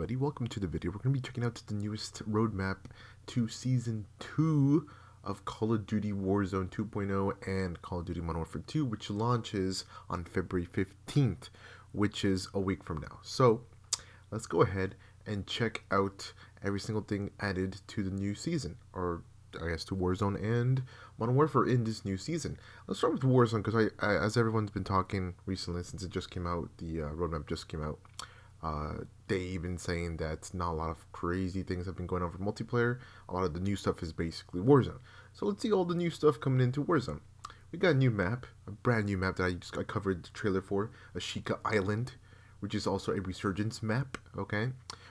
everybody, welcome to the video. We're going to be checking out the newest roadmap to Season 2 of Call of Duty Warzone 2.0 and Call of Duty Modern Warfare 2, which launches on February 15th, which is a week from now. So, let's go ahead and check out every single thing added to the new season, or I guess to Warzone and Modern Warfare in this new season. Let's start with Warzone, because as everyone's been talking recently, since it just came out, the roadmap just came out, they even saying that not a lot of crazy things have been going on for multiplayer. A lot of the new stuff is basically Warzone. So let's see all the new stuff coming into Warzone. We got a new map, a brand new map that I covered the trailer for, Ashika Island, which is also a resurgence map, okay?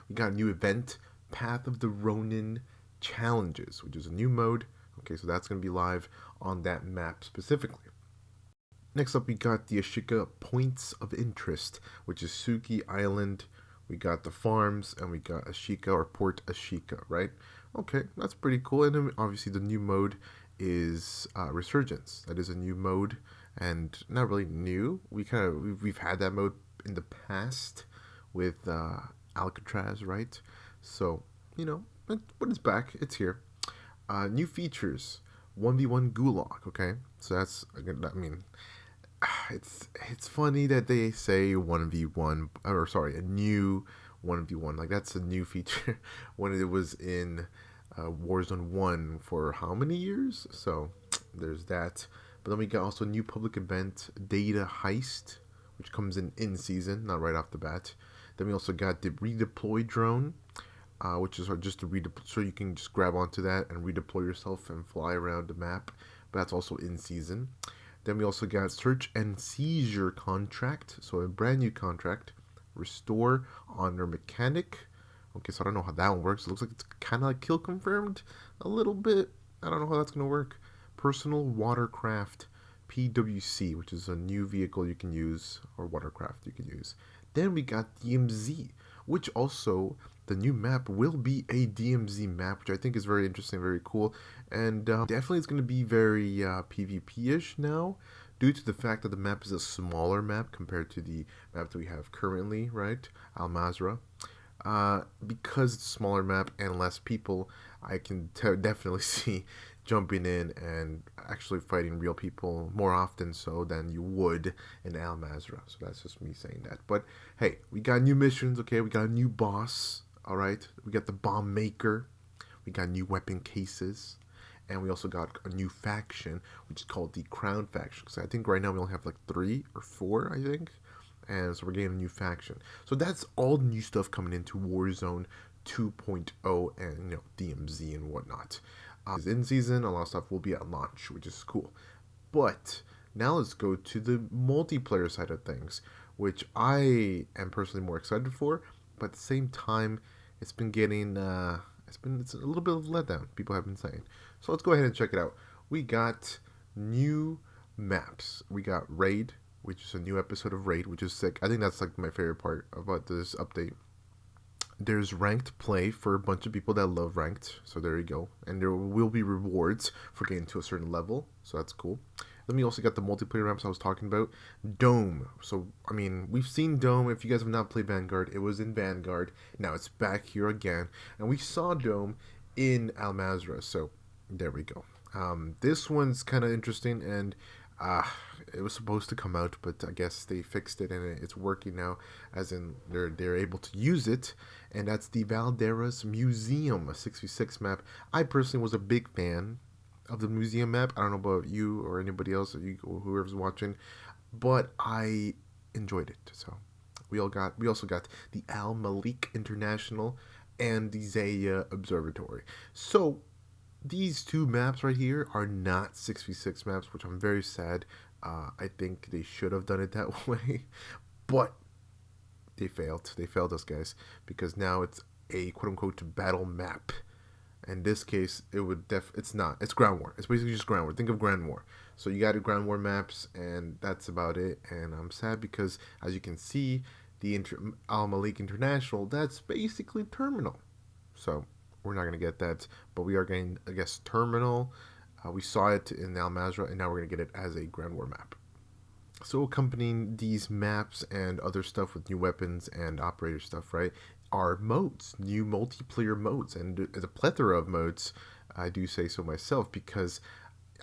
We got a new event, Path of the Ronin Challenges, which is a new mode. Okay, so that's going to be live on that map specifically. Next up, we got the Ashika Points of Interest, which is Suki Island. We got the farms, and we got Ashika, or Port Ashika, right? Okay, that's pretty cool. And then obviously the new mode is Resurgence. That is a new mode, and not really new. We've had that mode in the past with Alcatraz, right? So, you know, but it's back. It's here. New features. 1v1 Gulag, okay? So that's, I mean, it's funny that they say 1v1, or sorry, a new 1v1. Like, that's a new feature when it was in Warzone 1 for how many years? So there's that. But then we got also a new public event, Data Heist, which comes in season, not right off the bat. Then we also got the redeploy drone, which is just to redeploy, so you can just grab onto that and redeploy yourself and fly around the map. But that's also in season. Then we also got Search and Seizure contract, so a brand new contract. Restore Honor Mechanic. Okay, so I don't know how that one works. It looks like it's kind of like kill confirmed a little bit. I don't know how that's going to work. Personal Watercraft PWC, which is a new vehicle you can use, or watercraft you can use. Then we got DMZ, which also, the new map will be a DMZ map, which I think is very interesting, very cool, and definitely it's going to be very PvP-ish now, due to the fact that the map is a smaller map compared to the map that we have currently, right, Al Mazrah. Because it's a smaller map and less people, I can definitely see jumping in and actually fighting real people more often so than you would in Al Mazrah. So that's just me saying that. But hey, we got new missions, okay? We got a new boss, all right? We got the bomb maker. We got new weapon cases. And we also got a new faction, which is called the Crown Faction. So I think right now we only have like 3 or 4, I think. And so we're getting a new faction. So that's all new stuff coming into Warzone 2.0 and, you know, DMZ and whatnot. In season, a lot of stuff will be at launch, which is cool. But now let's go to the multiplayer side of things, which I am personally more excited for. But at the same time, it's been getting it's a little bit of a letdown, people have been saying. So let's go ahead and check it out. We got new maps. We got Raid, which is a new episode of Raid, which is sick. I think that's like my favorite part about this update. There's ranked play for a bunch of people that love ranked, so there you go. And there will be rewards for getting to a certain level, so that's cool. Then we also got the multiplayer maps I was talking about. Dome. So, I mean, we've seen Dome. If you guys have not played Vanguard, it was in Vanguard. Now it's back here again. And we saw Dome in Al Mazrah, so there we go. This one's kind of interesting, and it was supposed to come out, but I guess they fixed it and it's working now, as in they're able to use it, and that's the Valderas Museum, a 6v6 map. I personally was a big fan of the museum map. I don't know about you or anybody else, or whoever's watching, but I enjoyed it. So we also got the Al Malik International and the Zaya Observatory. So these two maps right here are not 6v6 maps, which I'm very sad. I think they should have done it that way, but they failed. They failed us, guys, because now it's a quote-unquote battle map. In this case, it's not. It's ground war. It's basically just ground war. Think of ground war. So you got ground war maps, and that's about it. And I'm sad because, as you can see, the Al Malik International, that's basically Terminal. So we're not going to get that, but we are getting, I guess, Terminal. We saw it in Al Mazrah, and now we're going to get it as a ground war map. So accompanying these maps and other stuff with new weapons and operator stuff, right, are modes, new multiplayer modes, and a plethora of modes. I do say so myself because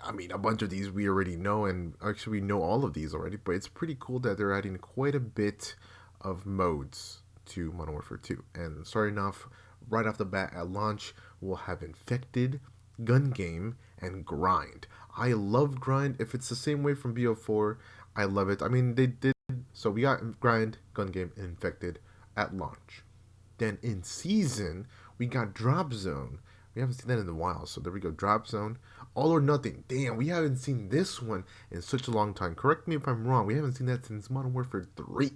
I mean, a bunch of these we already know, and actually we know all of these already, but it's pretty cool that they're adding quite a bit of modes to Modern Warfare 2. And starting off right off the bat at launch, we'll have Infected, Gun Game, and Grind. I love Grind. If it's the same way from BO4, I love it. I mean, they did. So we got Grind, Gun Game, and Infected at launch. Then in season, we got Drop Zone. We haven't seen that in a while. So there we go. Drop Zone. All or Nothing. Damn, we haven't seen this one in such a long time. Correct me if I'm wrong. We haven't seen that since Modern Warfare 3.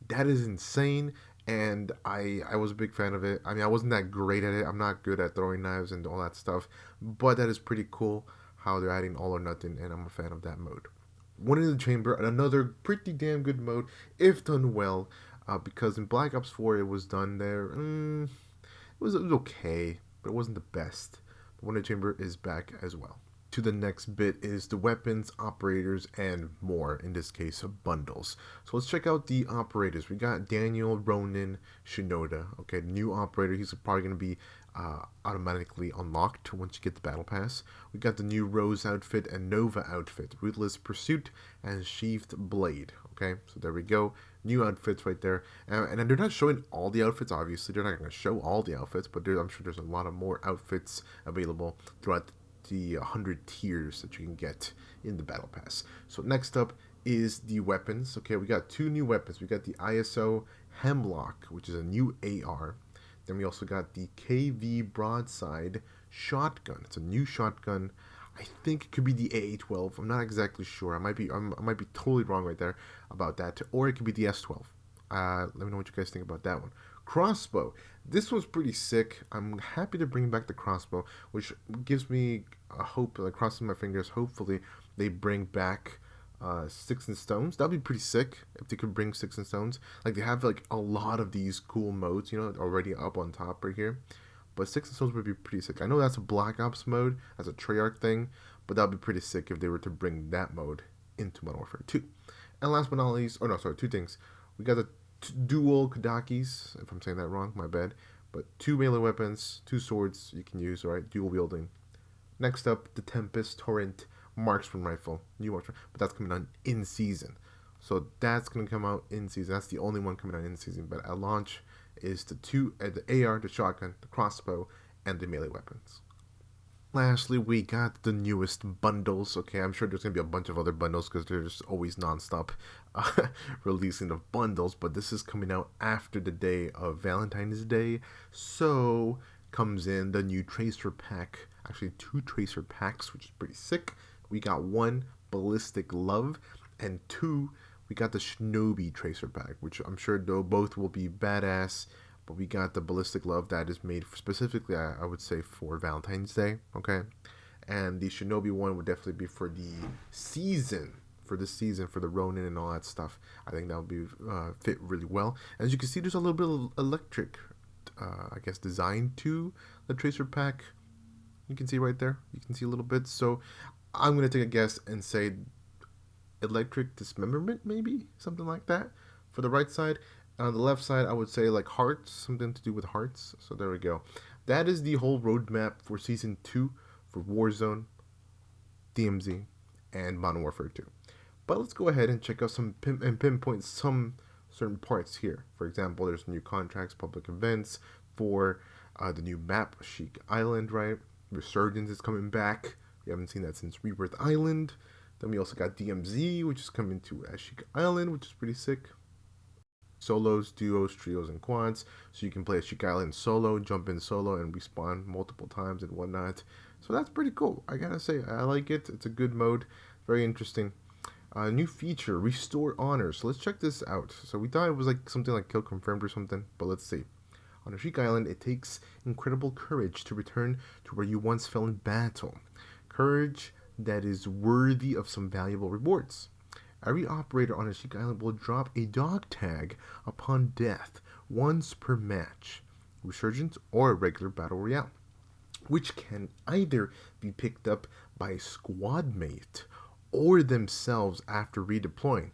That is insane. And I was a big fan of it. I mean, I wasn't that great at it. I'm not good at throwing knives and all that stuff. But that is pretty cool how they're adding All or Nothing. And I'm a fan of that mode. One in the Chamber. Another pretty damn good mode if done well. Because in Black Ops 4 it was done there. It was okay, but it wasn't the best. But One in the Chamber is back as well. To the next bit is the weapons, operators, and more, in this case, bundles. So let's check out the operators. We got Daniel, Ronin, Shinoda. Okay, new operator. He's probably going to be automatically unlocked once you get the battle pass. We got the new Rose outfit and Nova outfit, Ruthless Pursuit, and Sheathed Blade. Okay, so there we go. New outfits right there. And they're not showing all the outfits, obviously. They're not going to show all the outfits, but I'm sure there's a lot of more outfits available throughout the 100 tiers that you can get in the battle pass. So next up is the weapons. Okay, we got two new weapons. We got the ISO Hemlock, which is a new AR. Then we also got the KV Broadside Shotgun. It's a new shotgun. I think it could be the AA-12. I'm not exactly sure. I might be totally wrong right there about that. Or it could be the S12. Let me know what you guys think about that one. Crossbow. This one's pretty sick. I'm happy to bring back the crossbow, which gives me a hope, like crossing my fingers, hopefully they bring back Sticks and Stones. That'd be pretty sick if they could bring Sticks and Stones. Like, they have like a lot of these cool modes, you know, already up on top right here. But Sticks and Stones would be pretty sick. I know that's a Black Ops mode, that's a Treyarch thing, but that'd be pretty sick if they were to bring that mode into Modern Warfare 2. And last but not least, two things. We got the dual Kodakis, if I'm saying that wrong, my bad. But two melee weapons, two swords you can use, right? Dual wielding. Next up, the Tempest Torrent Marksman Rifle. New Marksman, but that's coming out in season. So that's going to come out in season. That's the only one coming out in season. But at launch is the AR, the shotgun, the crossbow, and the melee weapons. Lastly, we got the newest bundles. Okay, I'm sure there's going to be a bunch of other bundles because they're just always nonstop releasing of bundles. But this is coming out after the day of Valentine's Day. So comes in the new Tracer Pack. Actually, two Tracer Packs, which is pretty sick. We got one, Ballistic Love, and two, we got the Shinobi Tracer Pack, which I'm sure though both will be badass. But we got the Ballistic Love that is made specifically, I would say, for Valentine's Day, okay? And the Shinobi one would definitely be for the season, for the Ronin and all that stuff. I think that would be fit really well. As you can see, there's a little bit of electric, I guess, design to the Tracer Pack. You can see right there. You can see a little bit. So I'm going to take a guess and say electric dismemberment, maybe? Something like that for the right side. On the left side, I would say like hearts, something to do with hearts. So there we go. That is the whole roadmap for Season 2 for Warzone, DMZ, and Modern Warfare 2. But let's go ahead and check out and pinpoint some certain parts here. For example, there's new contracts, public events for the new map, Sheik Island, right? Resurgence is coming back. We haven't seen that since Rebirth Island. Then we also got DMZ, which is coming to Sheik Island, which is pretty sick. Solos, duos, trios, and quads. So you can play Sheik Island solo, jump in solo, and respawn multiple times and whatnot. So that's pretty cool. I gotta say, I like it. It's a good mode. Very interesting. New feature, Restore Honor. So let's check this out. So we thought it was like something like Kill Confirmed or something, but let's see. On a Sheik Island, it takes incredible courage to return to where you once fell in battle. Courage that is worthy of some valuable rewards. Every operator on a Sheik Island will drop a dog tag upon death once per match, Resurgence or a regular Battle Royale, which can either be picked up by a squad mate or themselves after redeploying.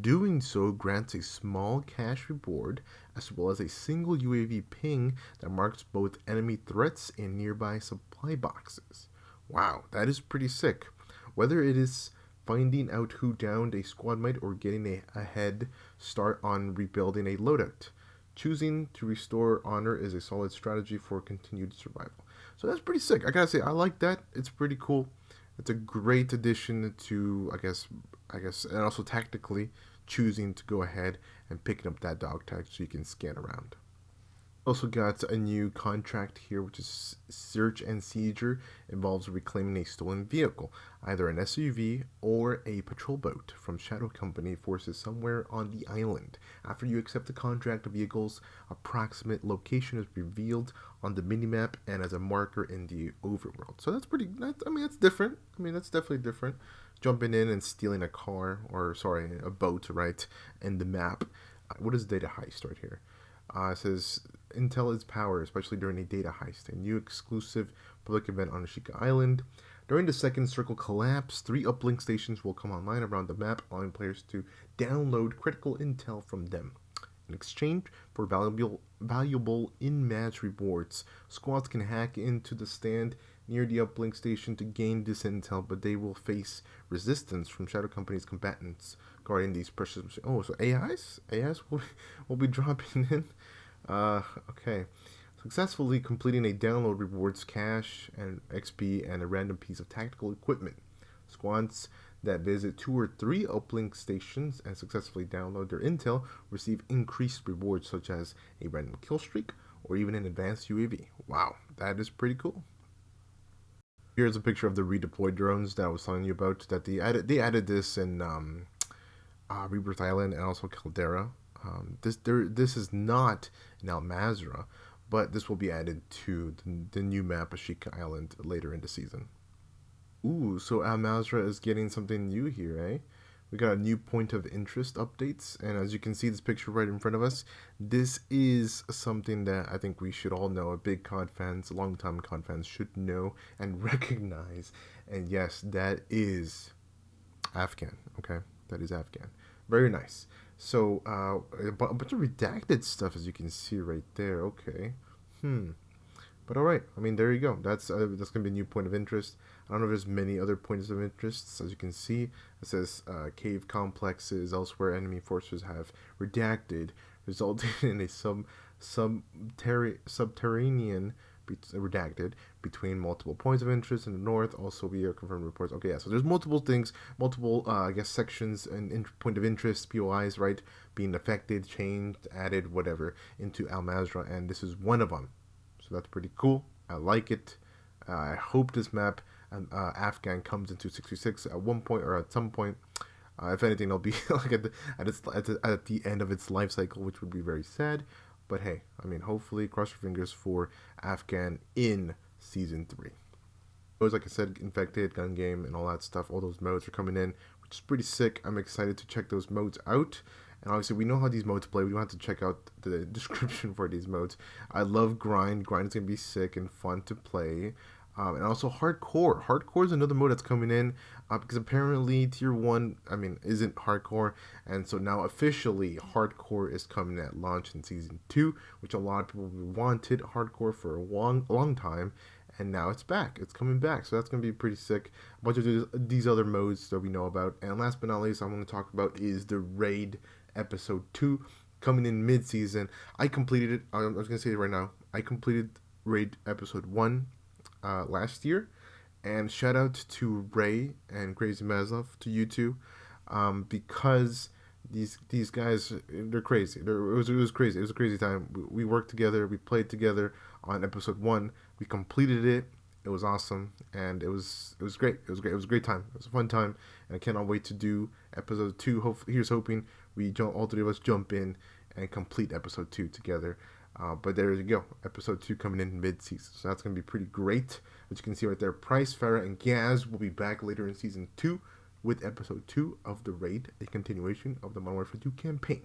Doing so grants a small cash reward as well as a single UAV ping that marks both enemy threats and nearby supply boxes. Wow, that is pretty sick. Whether it is finding out who downed a squad mate or getting a head start on rebuilding a loadout, choosing to restore honor is a solid strategy for continued survival. So that's pretty sick. I gotta say, I like that. It's pretty cool. It's a great addition to, and also tactically choosing to go ahead and picking up that dog tag so you can scan around. Also got a new contract here, which is search and seizure. Involves reclaiming a stolen vehicle, either an SUV or a patrol boat from Shadow Company forces somewhere on the island. After you accept the contract, the vehicle's approximate location is revealed on the minimap and as a marker in the overworld. So that's pretty. That's different. That's definitely different. Jumping in and stealing a car, or sorry, a boat, right, in the map. What is data heist right here? It says Intel is power, especially during a data heist, a new exclusive public event on Ashika Island. During the second circle collapse, 3 uplink stations will come online around the map, allowing players to download critical intel from them. In exchange for valuable in-match rewards, squads can hack into the stand near the uplink station to gain this intel, but they will face resistance from Shadow Company's combatants guarding these precious machines. Oh, so AIs will be dropping in. Okay. Successfully completing a download rewards cash and XP and a random piece of tactical equipment. Squads that visit 2 or 3 uplink stations and successfully download their intel receive increased rewards such as a random kill streak or even an advanced UAV. Wow, that is pretty cool. Here's a picture of the redeployed drones that I was telling you about. That they added this in Rebirth Island and also Caldera. This is not in Al Mazrah, but this will be added to the new map Ashika Island later in the season. Ooh, so Al Mazrah is getting something new here, eh? We got a new point of interest updates, and as you can see this picture right in front of us, this is something that I think we should all know. Big COD fans, long-time COD fans should know and recognize. And yes, that is Afghan, okay? That is Afghan. Very nice. So, a bunch of redacted stuff, as you can see right there. Okay. But all right. There you go. That's gonna be a new point of interest. I don't know if there's many other points of interest. As you can see, it says cave complexes elsewhere enemy forces have redacted, resulting in a subterranean redacted between multiple points of interest in the north. Also, we are confirmed reports. Okay, yeah. So there's multiple things, multiple sections and point of interest POIs, right, being affected, changed, added, whatever, into Al Mazrah, and this is one of them. So that's pretty cool. I like it. I hope this map Afghan comes into 6v6 at one point or at some point. If anything, it'll be like at the end of its life cycle, which would be very sad. But hey, hopefully, cross your fingers for Afghan in Season 3. Like I said, Infected, Gun Game, and all that stuff, all those modes are coming in, which is pretty sick. I'm excited to check those modes out. And obviously, we know how these modes play. We don't have to check out the description for these modes. I love Grind. Grind is going to be sick and fun to play. And also Hardcore. Hardcore is another mode that's coming in because apparently Tier 1, isn't Hardcore. And so now officially Hardcore is coming at launch in Season 2, which a lot of people wanted Hardcore for a long time. And now it's back. It's coming back. So that's going to be pretty sick. A bunch of these other modes that we know about. And last but not least, I'm going to talk about is the Raid Episode 2 coming in mid-season. I completed it. I was going to say it right now. I completed Raid Episode 1 last year. And shout out to Ray and Crazy Maslov, to you two, because these guys, they're crazy. It was crazy. It was a crazy time. We worked together. We played together on Episode 1. We completed it. It was awesome, and it was great. It was great. It was a great time. It was a fun time, and I cannot wait to do Episode 2. Here's hoping all 3 of us jump in and complete Episode 2 together. But there you go. Episode 2 coming in mid-season. So that's going to be pretty great. As you can see right there, Price, Farah, and Gaz will be back later in Season 2 with Episode 2 of The Raid, a continuation of the Modern Warfare 2 campaign.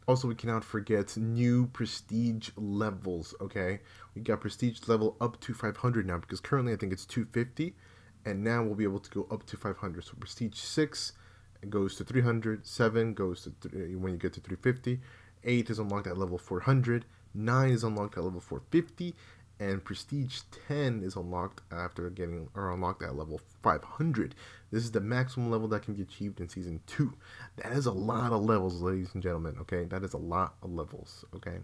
Also, we cannot forget new prestige levels, okay? We got prestige level up to 500 now, because currently I think it's 250, and now we'll be able to go up to 500. So prestige 6 it goes to 300, 7 goes to when you get to 350, 8 is unlocked at level 400, 9 is unlocked at level 450, and Prestige 10 is unlocked unlocked at level 500. This is the maximum level that can be achieved in Season 2. That is a lot of levels, ladies and gentlemen, okay? That is a lot of levels, okay?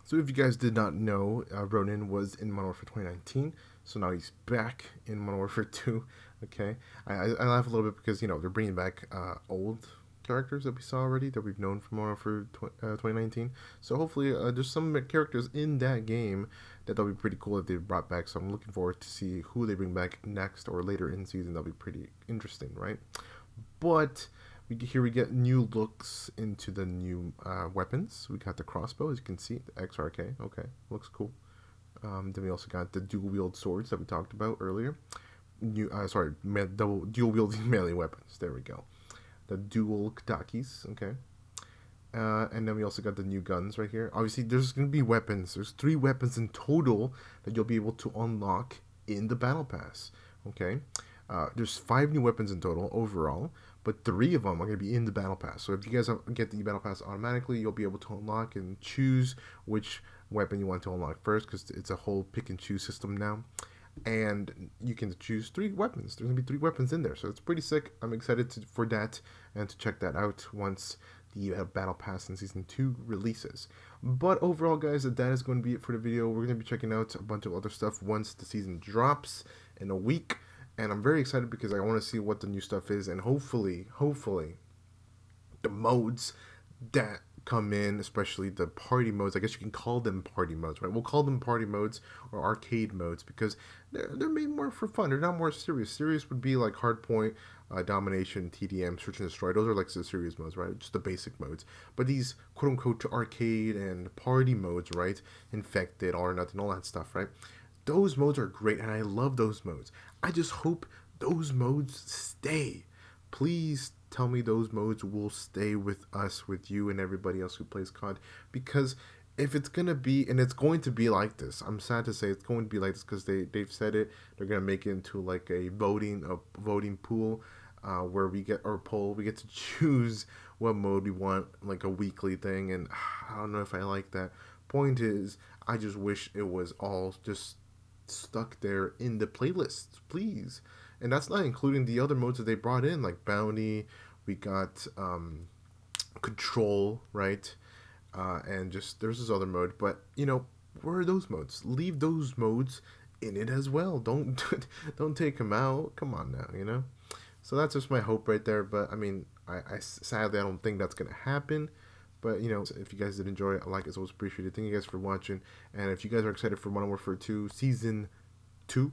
So if you guys did not know, Ronin was in Modern Warfare 2019, so now he's back in Modern Warfare 2, okay? I laugh a little bit because, you know, they're bringing back old characters that we saw already, that we've known from Modern Warfare 2019. So hopefully there's some characters in that game that'll be pretty cool that they brought back. So I'm looking forward to see who they bring back next or later in season. That'll be pretty interesting, right? But here we get new looks into the new weapons. We got the crossbow, as you can see, the XRK. Okay, looks cool. Then we also got the dual wield swords that we talked about earlier. Dual wielding melee weapons. There we go. The dual katakis. Okay. And then we also got the new guns right here. Obviously, there's going to be weapons. There's 3 weapons in total that you'll be able to unlock in the Battle Pass. Okay. There's 5 new weapons in total overall, but 3 of them are going to be in the Battle Pass. So if you guys get the Battle Pass automatically, you'll be able to unlock and choose which weapon you want to unlock first, because it's a whole pick and choose system now. And you can choose 3 weapons. There's going to be 3 weapons in there, so it's pretty sick. I'm excited for that and to check that out once the Battle Pass in Season 2 releases. But overall, guys, that is going to be it for the video. We're going to be checking out a bunch of other stuff once the season drops in a week. And I'm very excited because I want to see what the new stuff is. And hopefully, the modes that come in, especially the party modes, I guess you can call them party modes, right? We'll call them party modes or arcade modes because they're made more for fun. They're not more serious. Serious would be like Hardpoint, Domination, TDM, Search and Destroy. Those are like the serious modes, right? Just the basic modes. But these quote-unquote arcade and party modes, right? Infected, All or Nothing, all that stuff, right? Those modes are great, and I love those modes. I just hope those modes stay. Please tell me those modes will stay with us, with you and everybody else who plays COD, because if it's going to be, and it's going to be like this, I'm sad to say it's going to be like this because they've said it, they're going to make it into like a voting pool where we get to choose what mode we want, like a weekly thing, and I don't know if I like that. Point is, I just wish it was all just stuck there in the playlists, please. And that's not including the other modes that they brought in, like Bounty, we got Control, right? And just, there's this other mode, but, you know, where are those modes? Leave those modes in it as well. Don't take them out. Come on now, you know? So that's just my hope right there, but, I mean, I sadly, I don't think that's going to happen. But, you know, if you guys did enjoy it, a like is always appreciated. Thank you guys for watching. And if you guys are excited for Modern Warfare 2 Season 2,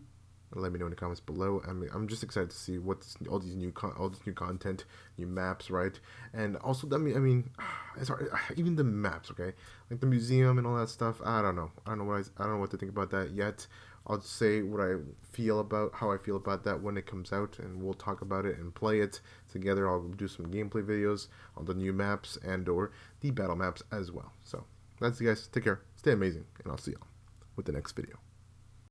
let me know in the comments below. I mean, I'm just excited to see what all this new content, new maps, right? And also, I mean, it's hard, even the maps, okay? Like the museum and all that stuff. I don't know. I don't know what to think about that yet. I'll just say what I feel about, how I feel about that when it comes out, and we'll talk about it and play it together. I'll do some gameplay videos on the new maps and or the battle maps as well. So that's it, guys. Take care. Stay amazing, and I'll see y'all with the next video.